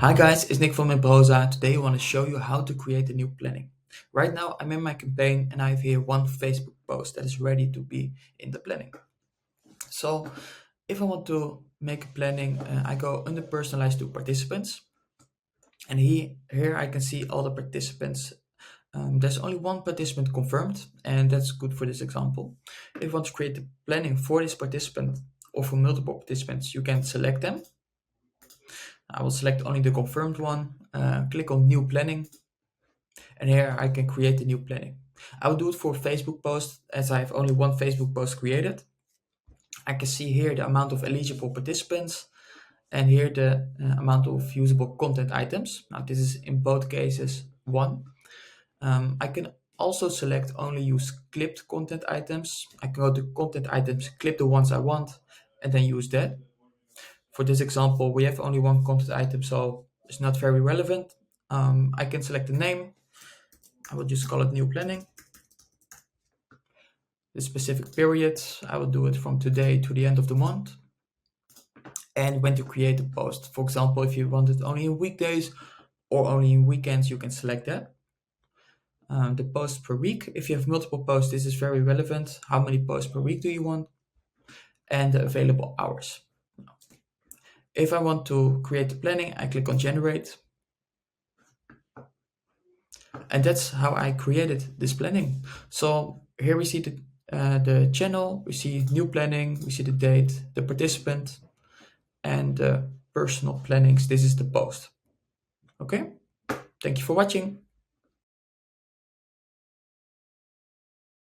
Hi guys, it's Nick from Embrosa. Today I want to show you how to create a new planning. Right now I'm in my campaign and I have here one Facebook post that is ready to be in the planning. So if I want to make a planning, I go under personalize to participants. And here I can see all the participants. There's only one participant confirmed, and that's good for this example. If you want to create the planning for this participant or for multiple participants, you can select them. I will select only the confirmed one, click on new planning, and here I can create a new planning. I will do it for a Facebook post as I have only one Facebook post created. I can see here the amount of eligible participants and here the amount of usable content items. Now this is in both cases one. I can also select only use clipped content items. I can go to content items, clip the ones I want, and then use that. For this example, we have only one content item, so it's not very relevant. I can select the name. I will just call it new planning. The specific period, I will do it from today to the end of the month. And when to create a post. For example, if you want it only in weekdays or only in weekends, you can select that. The posts per week, if you have multiple posts, this is very relevant. How many posts per week do you want? And the available hours. If I want to create the planning, I click on generate. And that's how I created this planning. So here we see the channel, we see new planning, we see the date, the participant, and the personal plannings. This is the post. Okay, thank you for watching.